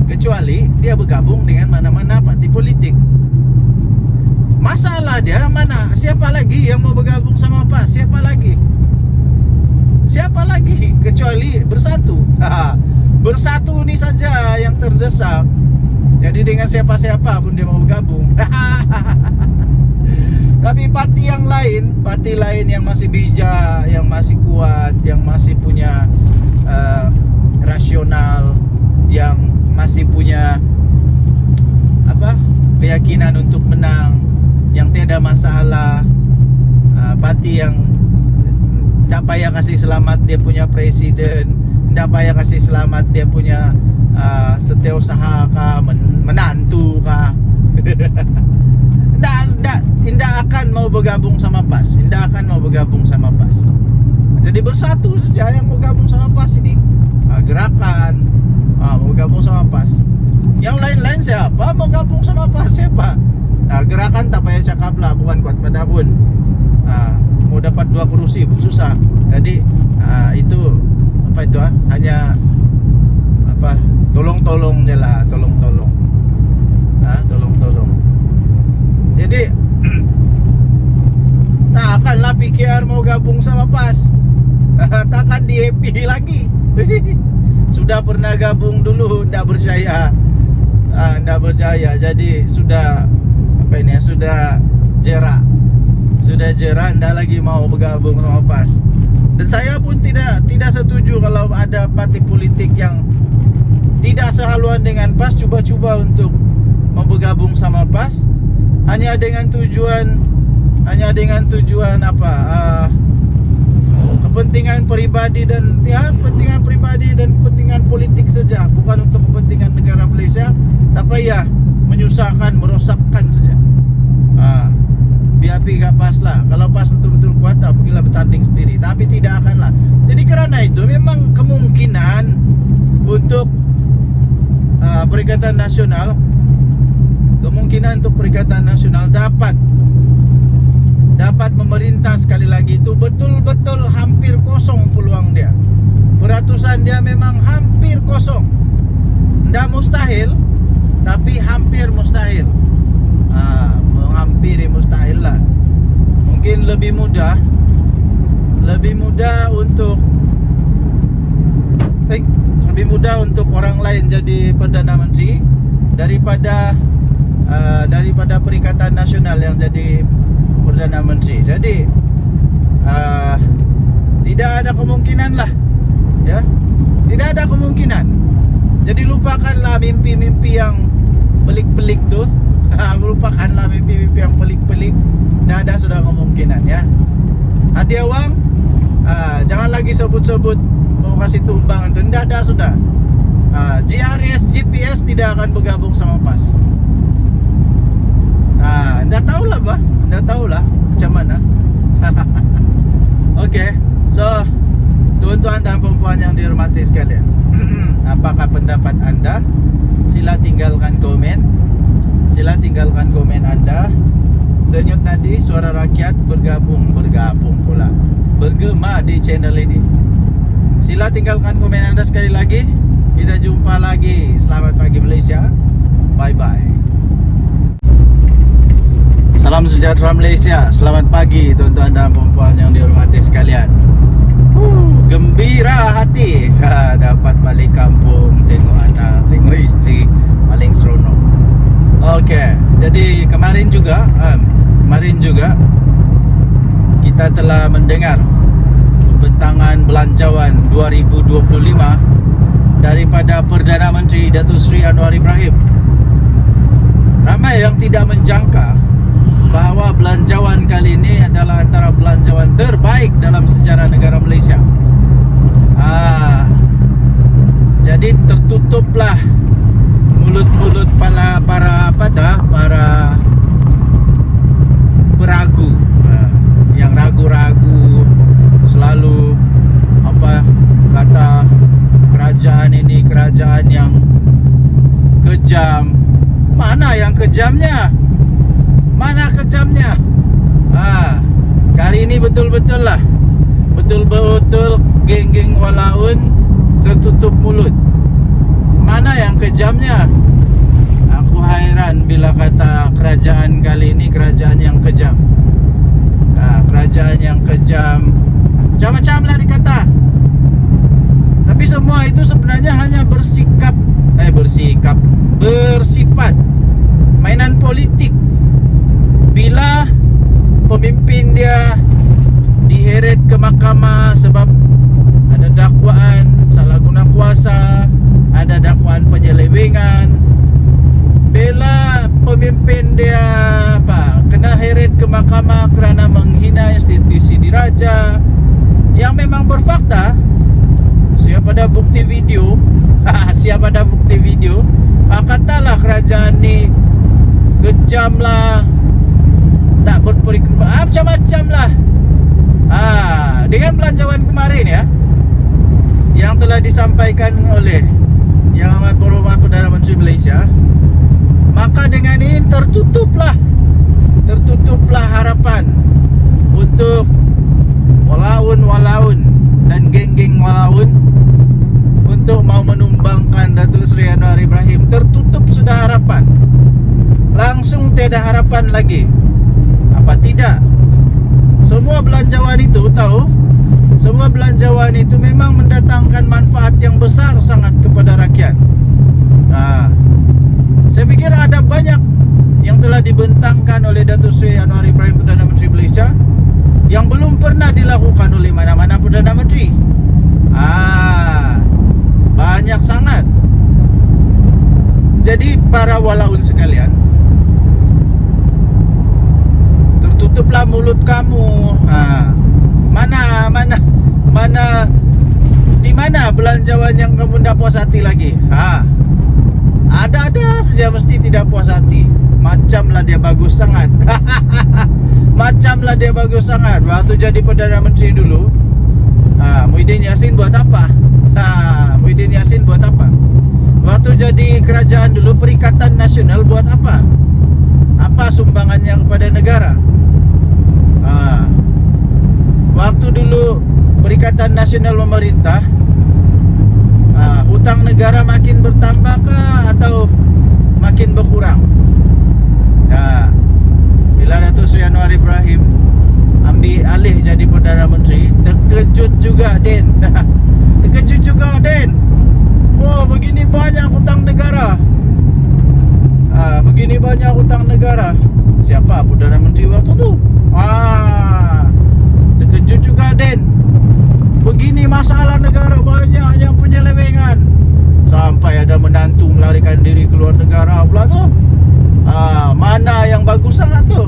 Kecuali dia bergabung dengan mana-mana parti politik. Masalah dia mana? Siapa lagi yang mau bergabung sama PAS? Siapa lagi? Kecuali bersatu. Bersatu ini saja yang terdesak. Jadi dengan siapa-siapa pun dia mau bergabung. Tapi parti lain yang masih bijak, yang masih kuat, yang masih punya rasional, yang masih punya keyakinan untuk menang, yang tiada masalah, parti yang tidak payah kasih selamat dia punya presiden, tidak payah kasih selamat dia punya setiausaha kah, menantu kah. Tidak akan mau bergabung sama PAS. Jadi bersatu saja yang mau gabung sama PAS ini. Gerakan mau gabung sama PAS. Yang lain-lain siapa mau gabung sama PAS? Siapa? Gerakan tak payah cakap lah, bukan kuat pada pun. Mau dapat 2 kursi pun susah. Jadi itu hanya tolong-tolong je lah, tolong-tolong. Jadi takkanlah PKR mau gabung sama PAS. Takkan di happy lagi. Sudah pernah gabung dulu, tidak berjaya. Jadi sudah jerak. Tidak lagi mau bergabung sama PAS. Dan saya pun tidak setuju kalau ada parti politik yang tidak sehaluan dengan PAS coba-coba untuk mau bergabung sama PAS hanya dengan tujuan kepentingan pribadi dan kepentingan politik saja, bukan untuk kepentingan negara Malaysia, tapi ya menyusahkan, merosakkan saja. tapi gak pas lah. Kalau pas betul-betul kuat, pergilah bertanding sendiri. Tapi tidak akan lah. Jadi karena itu memang kemungkinan untuk Perikatan Nasional, kemungkinan untuk Perikatan Nasional dapat memerintah sekali lagi itu betul-betul hampir kosong peluang dia. Peratusan dia memang hampir kosong. Nggak mustahil, tapi hampir mustahil. Menghampiri mustahil lah. Mungkin lebih mudah untuk orang lain jadi Perdana Menteri daripada Perikatan Nasional yang jadi Perdana Menteri. Jadi tidak ada kemungkinan lah, ya, tidak ada kemungkinan. Jadi lupakanlah mimpi-mimpi yang pelik-pelik tuh. Lupakanlah mimpi-mimpi yang pelik-pelik. Tidak ada sudah kemungkinan, ya. Hadiah uang, jangan lagi sebut-sebut mau kasih tumbang. Tidak ada sudah. GRS GPS tidak akan bergabung sama PAS. Nggak tahu lah, bah. Nggak tahu lah macam mana. Oke, so tuan-tuan dan perempuan yang dihormati sekalian, apakah pendapat anda? Sila tinggalkan komen. Anda. Denyut nadi suara rakyat bergabung pula, bergema di channel ini. Sila tinggalkan komen anda sekali lagi. Kita jumpa lagi. Selamat pagi Malaysia. Bye bye. Salam sejahtera Malaysia. Selamat pagi tuan-tuan dan perempuan yang dihormati sekalian. Gembira hati dapat balik kampung, tengok anak, tengok isteri, paling seronok. Oke, jadi kemarin juga kita telah mendengar pembentangan belanjawan 2025 daripada Perdana Menteri Datuk Seri Anwar Ibrahim. Ramai yang tidak menjangka bahawa belanjawan kali ini adalah antara belanjawan terbaik dalam sejarah negara Malaysia. Jadi tertutuplah mulut-mulut para peragu, yang ragu-ragu, selalu kata kerajaan ini kerajaan yang kejam. Mana yang kejamnya? Kali ini betul-betul geng-geng walaun tertutup mulut. Mana yang kejamnya? Aku hairan bila kata kerajaan kali ini kerajaan yang kejam. Kerajaan yang kejam, macam-macam lah dikata. Tapi semua itu sebenarnya hanya bersifat mainan politik. Bila pemimpin dia diheret ke mahkamah sebab ada dakwaan salah guna kuasa, ada dakwaan penyelewengan. Bila pemimpin dia kena heret ke mahkamah kerana menghina institusi diraja yang memang berfakta, siap ada bukti video, katalah kerajaan ni kejam lah, tak berperiksa, macam-macam lah. Dengan belanjawan kemarin, ya, yang telah disampaikan oleh Yang Amat Berhormat Perdana Menteri Malaysia, maka dengan ini tertutuplah harapan untuk walaun dan geng-geng walaun untuk mau menumbangkan Datuk Seri Anwar Ibrahim. Tertutup sudah harapan. Langsung tiada harapan lagi. Apa tidak? Semua belanjawan itu memang mendatangkan manfaat yang besar sangat kepada rakyat. Saya fikir ada banyak yang telah dibentangkan oleh Datuk Seri Anwar Ibrahim Perdana Menteri Malaysia yang belum pernah dilakukan oleh mana-mana Perdana Menteri. Banyak sangat. Jadi para walaun sekalian, tertutuplah mulut kamu. Di mana belanjawan yang kamu tidak puas hati lagi? Ada saja mesti tidak puas hati. Macamlah dia bagus sangat. bagus sangat. Waktu jadi Perdana Menteri dulu, Muhyiddin Yassin buat apa? Muhyiddin Yassin buat apa? Waktu jadi kerajaan dulu, Perikatan Nasional buat apa? Apa sumbangannya kepada negara? Waktu dulu Perikatan Nasional memerintah, hutang negara makin bertambah kah atau makin berkurang? Bila Datuk Seri Anwar Ibrahim ambil alih jadi Perdana Menteri, terkejut juga Den. Terkejut juga Den. Wah, begini banyak hutang negara. Begini banyak hutang negara. Siapa Perdana Menteri waktu tu? Terkejut juga Den. Begini masalah negara, banyak yang penyelewengan. Sampai ada menantu melarikan diri keluar negara pula tu. Mana yang bagus sangat tu?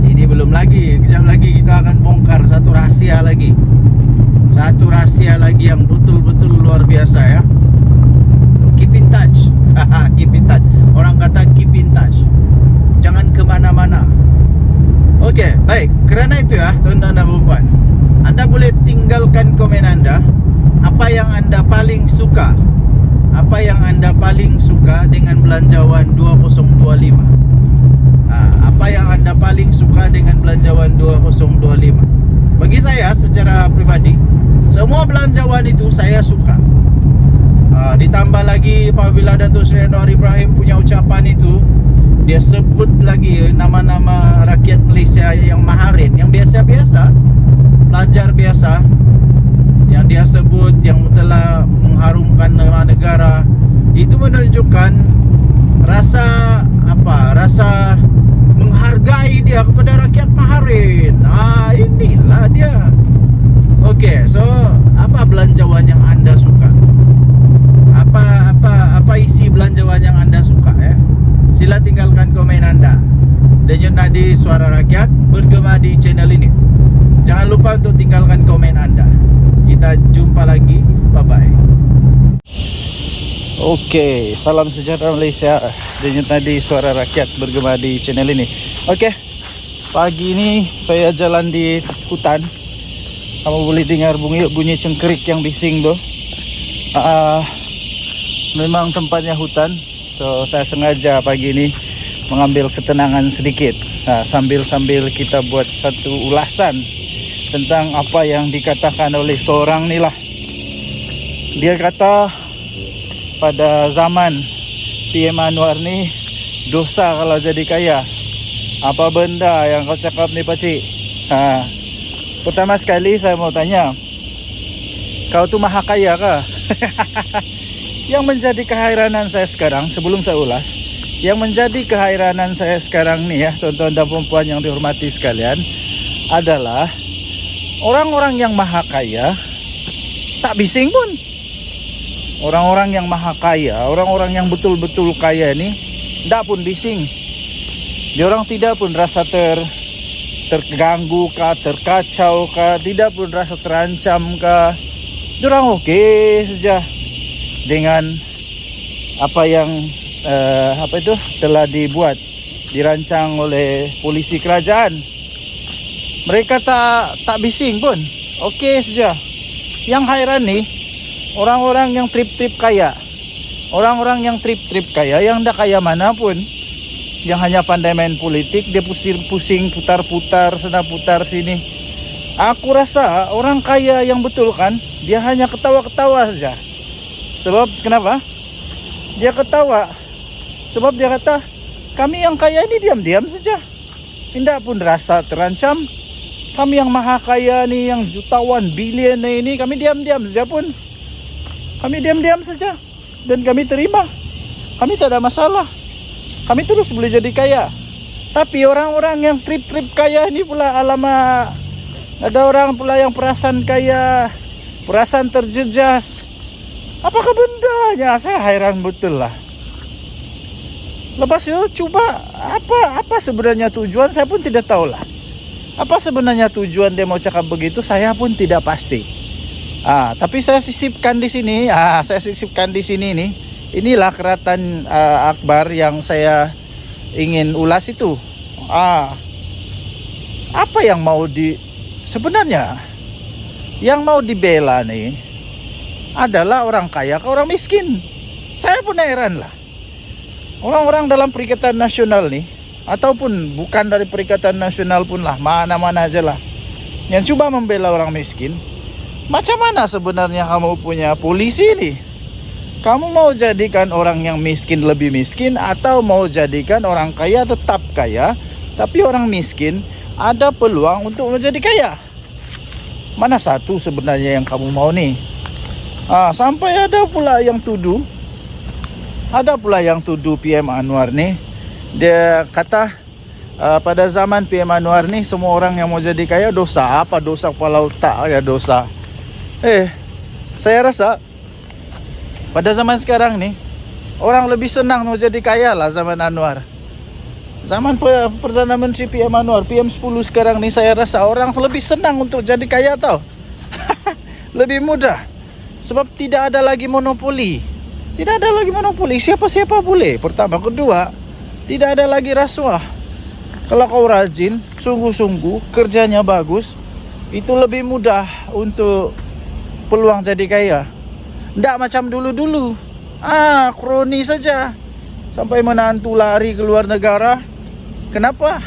Ini belum lagi. Kejap lagi kita akan bongkar satu rahsia lagi. Satu rahsia lagi yang betul-betul luar biasa ya. So, keep in touch. Keep in touch. Orang kata keep in touch. Jangan kemana-mana. Okey, baik. Kerana itu ya, tuan-tuan dan puan, anda boleh tinggalkan komen anda. Apa yang anda paling suka? Apa yang anda paling suka dengan belanjawan 2025? Apa yang anda paling suka dengan belanjawan 2025? Bagi saya secara pribadi, semua belanjawan itu saya suka. Ditambah lagi apabila Datuk Seri Anwar Ibrahim punya ucapan itu, dia sebut lagi nama-nama rakyat Malaysia yang maharin, yang biasa-biasa, pelajar biasa, yang dia sebut, yang telah mengharumkan nama negara. Itu menunjukkan rasa rasa menghargai dia kepada rakyat maharin. Inilah dia. Okey, so apa belanjawan yang anda suka? Apa isi belanjawan yang anda suka ya? Sila tinggalkan komen anda. Denyut Nadi Suara Rakyat bergema di channel ini. Jangan lupa untuk tinggalkan komen anda. Kita jumpa lagi. Bye-bye. Okey, salam sejahtera Malaysia. Denyut Nadi Suara Rakyat bergema di channel ini. Okey, pagi ini saya jalan di hutan. Kamu boleh dengar bunyi cengkerik yang bising tu. Memang tempatnya hutan. So saya sengaja pagi ini mengambil ketenangan sedikit. Sambil kita buat satu ulasan tentang apa yang dikatakan oleh seorang ni lah. Dia kata pada zaman PM Anwar ni, dosa kalau jadi kaya. Apa benda yang kau cakap ni pakcik? Pertama sekali saya mau tanya, kau tu maha kaya kah? Yang menjadi keheranan saya sekarang, sebelum saya ulas, yang menjadi keheranan saya sekarang ni ya, tuan-tuan dan puan yang dihormati sekalian, adalah orang-orang yang maha kaya tak bising pun. Orang-orang yang maha kaya, orang-orang yang betul-betul kaya ni tak pun bising. Diorang tidak pun rasa terganggu kah, terkacau kah, tidak pun rasa terancam kah. Diorang okey saja dengan apa yang telah dirancang oleh polisi kerajaan. Mereka tak bising pun, okey saja. Yang hairan ni orang-orang yang trip-trip kaya. Orang-orang yang trip-trip kaya, yang dah kaya mana pun, yang hanya pandai main politik, dia pusing putar-putar sana putar sini. Aku rasa orang kaya yang betul kan, dia hanya ketawa-ketawa saja. Sebab kenapa? Dia ketawa sebab dia kata, kami yang kaya ini diam-diam saja, tidak pun rasa terancam. Kami yang maha kaya ni, yang jutawan bilion ini, kami diam-diam saja pun. Kami diam-diam saja dan kami terima. Kami tak ada masalah. Kami terus boleh jadi kaya. Tapi orang-orang yang trip-trip kaya ini pula, alamak, ada orang pula yang perasan kaya, perasan terjejas. Apakah bendanya? Saya hairan betul lah. Lepas itu cuba apa sebenarnya tujuan, saya pun tidak tahu lah. Apa sebenarnya tujuan dia mau cakap begitu, saya pun tidak pasti. Tapi saya sisipkan di sini. Saya sisipkan di sini nih. Inilah keratan akbar yang saya ingin ulas itu. Apa yang mau sebenarnya yang mau dibela nih adalah orang kaya ke orang miskin. Saya pun heran lah. Orang-orang dalam Perikatan Nasional nih, ataupun bukan dari Perikatan Nasional pun lah, mana-mana aja lah, yang coba membela orang miskin. Macam mana sebenarnya kamu punya polisi nih? Kamu mau jadikan orang yang miskin lebih miskin, atau mau jadikan orang kaya tetap kaya, tapi orang miskin ada peluang untuk menjadi kaya? Mana satu sebenarnya yang kamu mau nih? Sampai ada pula yang tuduh PM Anwar nih. Dia kata pada zaman PM Anwar nih, semua orang yang mau jadi kaya dosa. Apa dosa kepala otak ya dosa? Saya rasa pada zaman sekarang nih, orang lebih senang mau jadi kaya lah zaman Anwar. Zaman Perdana Menteri PM Anwar, PM10 sekarang nih, saya rasa orang lebih senang untuk jadi kaya tau. Lebih mudah. Sebab tidak ada lagi monopoli. Siapa-siapa boleh. Pertama. Kedua, tidak ada lagi rasuah. Kalau kau rajin, sungguh-sungguh, kerjanya bagus, itu lebih mudah untuk peluang jadi kaya. Tidak macam dulu-dulu. Kroni saja. Sampai menantu lari ke luar negara. Kenapa?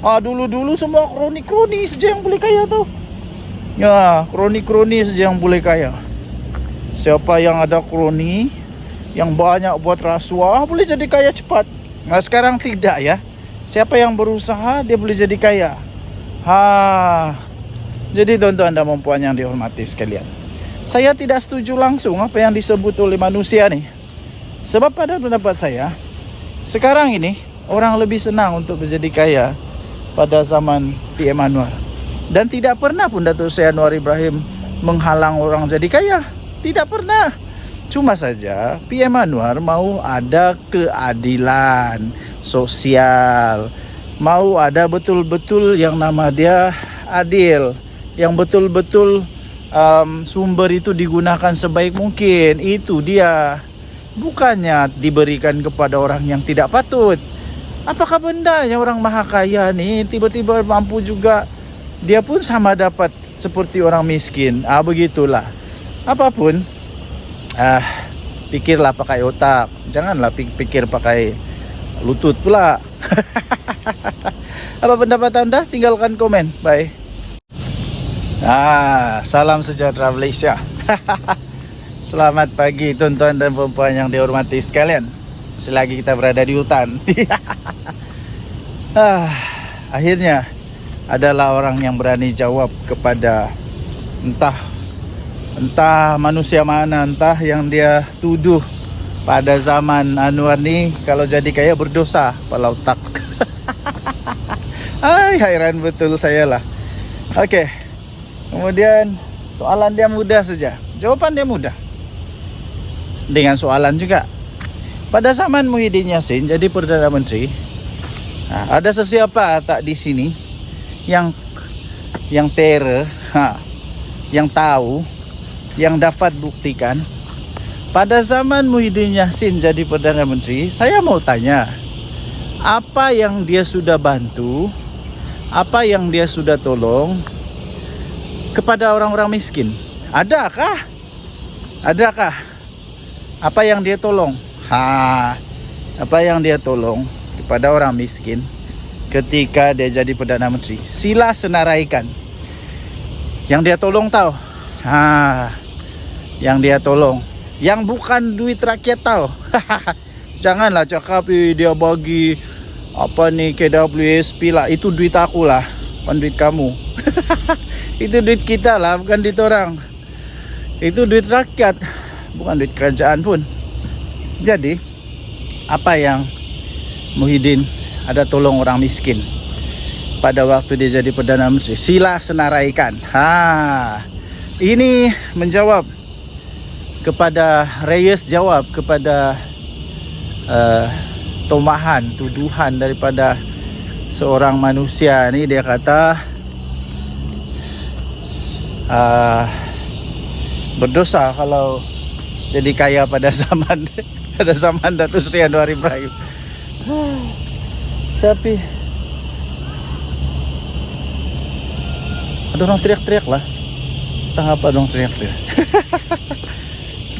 Dulu-dulu semua kroni-kroni saja yang boleh kaya tau. Ya, kroni-kroni saja yang boleh kaya. Siapa yang ada kroni, yang banyak buat rasuah, boleh jadi kaya cepat. Nah sekarang tidak ya. Siapa yang berusaha, dia boleh jadi kaya. Jadi tuan-tuan dan puan yang dihormati sekalian, saya tidak setuju langsung apa yang disebut oleh manusia nih. Sebab pada pendapat saya, sekarang ini orang lebih senang untuk menjadi kaya pada zaman PM Anwar. Dan tidak pernah pun Datuk Seri Anwar Ibrahim menghalang orang jadi kaya. Tidak pernah. Cuma saja PM Anwar mau ada keadilan sosial, mau ada betul-betul yang nama dia adil, yang betul-betul sumber itu digunakan sebaik mungkin. Itu dia. Bukannya diberikan kepada orang yang tidak patut. Apakah bendanya orang maha kaya nih tiba-tiba mampu juga, dia pun sama dapat seperti orang miskin? Begitulah. Apapun, pikirlah pakai otak, janganlah pikir pakai lutut pula. Apa pendapat anda? Tinggalkan komen. Bye. Salam sejahtera Malaysia. Selamat pagi tuan-tuan dan puan yang dihormati sekalian. Selagi kita berada di hutan. Akhirnya adalah orang yang berani jawab kepada entah manusia mana, entah yang dia tuduh pada zaman Anwar ni kalau jadi kaya berdosa kepala otak. Hairan betul saya lah. Okey. Kemudian soalan dia mudah saja. Jawapan dia mudah. Dengan soalan juga. Pada zaman Muhyiddin Yassin jadi Perdana Menteri, ada sesiapa tak di sini yang terror, yang tahu, yang dapat buktikan pada zaman Muhyiddin Yassin jadi Perdana Menteri? Saya mau tanya, apa yang dia sudah bantu, apa yang dia sudah tolong kepada orang-orang miskin? Adakah? Apa yang dia tolong? Apa yang dia tolong kepada orang miskin ketika dia jadi Perdana Menteri? Sila senaraikan. Yang dia tolong tahu? Yang dia tolong, yang bukan duit rakyat tahu. Janganlah cakap dia bagi apa nih KWSP lah, itu duit aku lah, bukan duit kamu. Itu duit kita lah, bukan duit orang. Itu duit rakyat, bukan duit kerajaan pun. Jadi apa yang Muhyiddin ada tolong orang miskin pada waktu dia jadi Perdana Menteri? Sila senaraikan. Ini menjawab kepada Reyes, jawab kepada tomahan, tuduhan daripada seorang manusia ni. Dia kata berdosa kalau jadi kaya pada zaman Datuk Seri Anwar Ibrahim. Tapi Ada orang teriak-teriak lah. Entah apa dong teriak-teriak.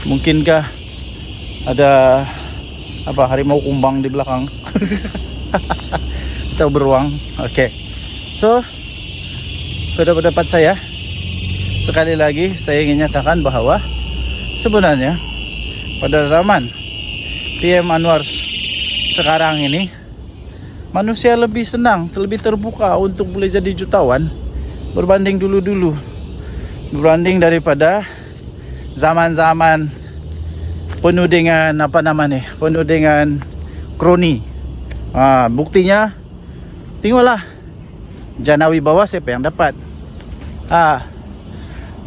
Mungkinkah ada apa harimau kumbang di belakang? Atau beruang? Oke. So, pada pendapat saya, sekali lagi saya ingin nyatakan bahwa sebenarnya pada zaman PM Anwar sekarang ini, manusia lebih senang, lebih terbuka untuk boleh jadi jutawan berbanding dulu-dulu, berbanding daripada zaman-zaman penuh dengan penuh dengan kroni. Buktinya tengoklah Jana Wibawa siapa yang dapat.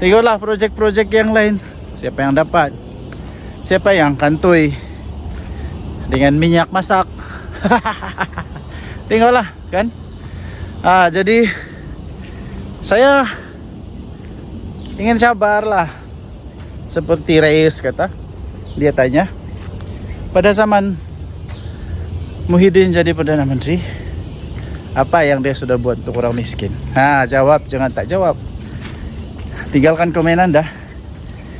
Tengoklah projek-projek yang lain, siapa yang dapat. Siapa yang kantoi dengan minyak masak. Tengoklah kan. Jadi saya ingin sabarlah. Seperti Reis kata, dia tanya, pada zaman Muhyiddin jadi Perdana Menteri, apa yang dia sudah buat untuk orang miskin? Jawab, jangan tak jawab. Tinggalkan komen Anda.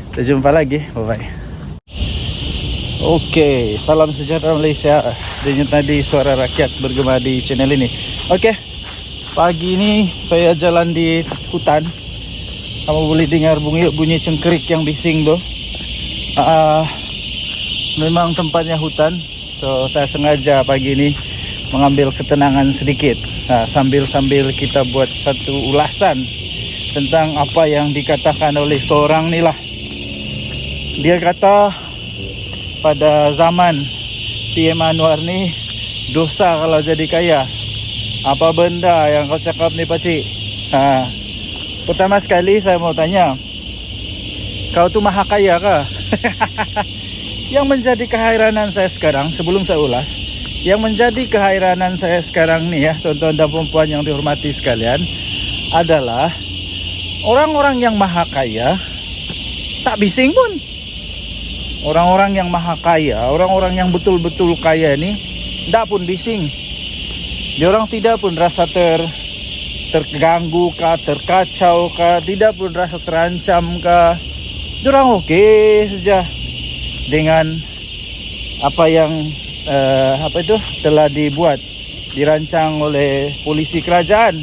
Kita jumpa lagi, bye-bye. Oke, salam sejahtera Malaysia. Denyut nadi suara rakyat bergema di channel ini. Oke, pagi ini saya jalan di hutan. Kamu boleh dengar bunyi cengkerik yang bising tuh. Memang tempatnya hutan. So saya sengaja pagi ini mengambil ketenangan sedikit. Sambil kita buat satu ulasan tentang apa yang dikatakan oleh seorang inilah. Dia kata pada zaman PM Anwar ni dosa kalau jadi kaya. Apa benda yang kau cakap ni pakcik? Pertama sekali saya mau tanya, kau tu maha kaya kah? Yang menjadi keheranan saya sekarang, sebelum saya ulas, yang menjadi keheranan saya sekarang ni ya, tuan-tuan dan puan yang dihormati sekalian, adalah orang-orang yang maha kaya tak bising pun. Orang-orang yang maha kaya, orang-orang yang betul-betul kaya ni tidak pun bising. Diorang tidak pun rasa terganggu kah, terkacau kah, tidak pun rasa terancam kah. Diorang okey saja dengan apa yang telah dibuat, dirancang oleh polisi kerajaan.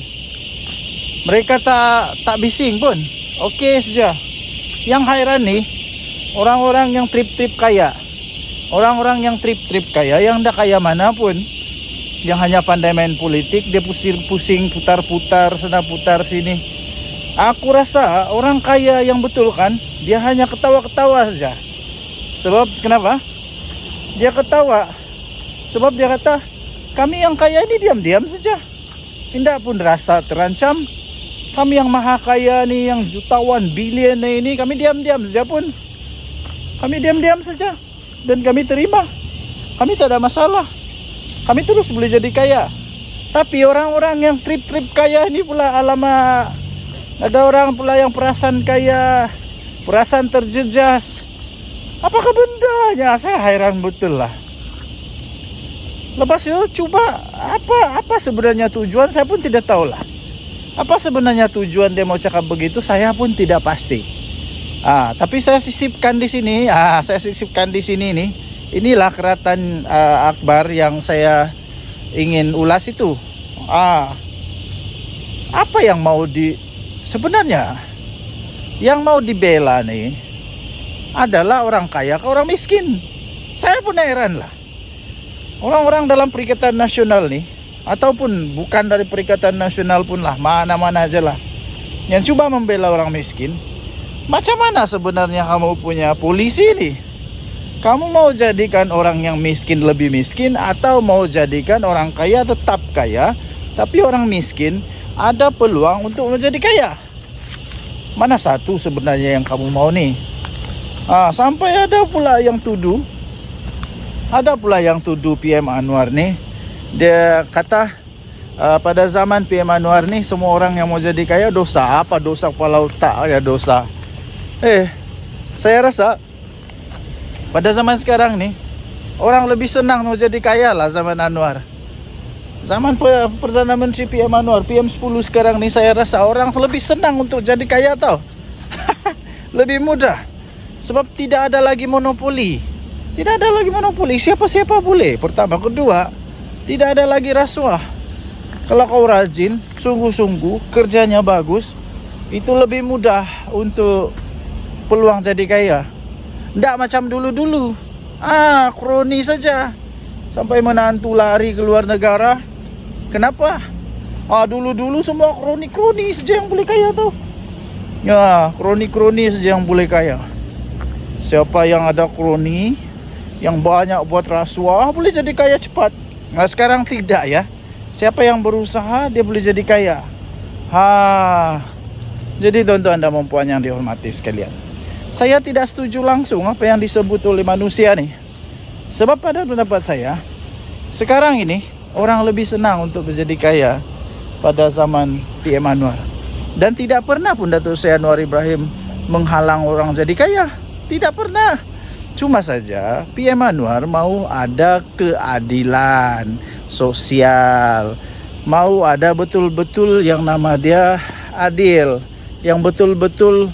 Mereka tak bising pun, okey saja. Yang hairan ni orang-orang yang trip-trip kaya. Orang-orang yang trip-trip kaya, yang dah kaya mana pun, yang hanya pandai main politik, dia pusing-pusing, putar-putar, sana putar sini. Aku rasa orang kaya yang betul kan, dia hanya ketawa-ketawa saja. Sebab kenapa? Dia ketawa sebab dia kata, kami yang kaya ini diam-diam saja, tidak pun rasa terancam. Kami yang maha kaya ni, yang jutawan, bilion ini, kami diam-diam saja pun. Kami diam-diam saja dan kami terima. Kami tak ada masalah. Kami terus boleh jadi kaya. Tapi orang-orang yang trip-trip kaya ini pula, alamak, ada orang pula yang perasaan kaya, perasaan terjejas. Apakah bendanya? Saya hairan betul lah. Lepas itu coba apa sebenarnya tujuan, saya pun tidak tahu lah. Apa sebenarnya tujuan dia mau cakap begitu, saya pun tidak pasti. Tapi saya sisipkan di sini. Saya sisipkan di sini nih. Inilah keratan Akbar yang saya ingin ulas itu. Apa yang mau sebenarnya yang mau dibela nih adalah orang kaya ke orang miskin. Saya pun heran lah. Orang-orang dalam Perikatan Nasional nih, ataupun bukan dari Perikatan Nasional pun lah, mana-mana aja lah, yang coba membela orang miskin. Macam mana sebenarnya kamu punya polisi nih? Kamu mau jadikan orang yang miskin lebih miskin, atau mau jadikan orang kaya tetap kaya, tapi orang miskin ada peluang untuk menjadi kaya? Mana satu sebenarnya yang kamu mau nih? Sampai ada pula yang tuduh PM Anwar nih. Dia kata pada zaman PM Anwar nih, semua orang yang mau jadi kaya dosa. Apa dosa kepala otak ya dosa? Saya rasa pada zaman sekarang nih, orang lebih senang mau jadi kaya lah zaman Anwar. Zaman Perdana Menteri PM Anwar, PM10 sekarang nih, saya rasa orang lebih senang untuk jadi kaya tau. Lebih mudah. Sebab tidak ada lagi monopoli. Tidak ada lagi monopoli, siapa-siapa boleh. Pertama, kedua, tidak ada lagi rasuah. Kalau kau rajin, sungguh-sungguh, kerjanya bagus, itu lebih mudah untuk peluang jadi kaya. Tidak macam dulu-dulu. Kroni saja. Sampai menantu lari ke luar negara. Kenapa? Dulu-dulu semua kroni-kroni saja yang boleh kaya tau. Ya, kroni-kroni saja yang boleh kaya. Siapa yang ada kroni, yang banyak buat rasuah, boleh jadi kaya cepat. Nah, sekarang tidak ya. Siapa yang berusaha, dia boleh jadi kaya. Jadi tuan-tuan dan puan yang dihormati sekalian, saya tidak setuju langsung apa yang disebut oleh manusia nih. Sebab pada pendapat saya, sekarang ini orang lebih senang untuk menjadi kaya pada zaman PM Anwar. Dan tidak pernah pun Datuk Seri Anwar Ibrahim menghalang orang jadi kaya. Tidak pernah. Cuma saja PM Anwar mau ada keadilan sosial. Mau ada betul-betul yang nama dia adil. Yang betul-betul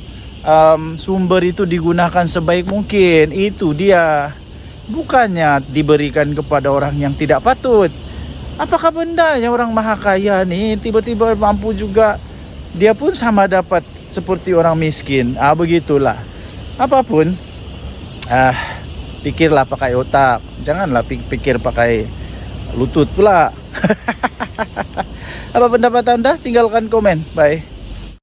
sumber itu digunakan sebaik mungkin. Itu dia. Bukannya diberikan kepada orang yang tidak patut. Apakah bendanya orang maha kaya nih tiba-tiba mampu juga, dia pun sama dapat seperti orang miskin. Begitulah. Apapun, pikirlah pakai otak. Janganlah pikir pakai lutut pula. Apa pendapat Anda? Tinggalkan komen. Bye.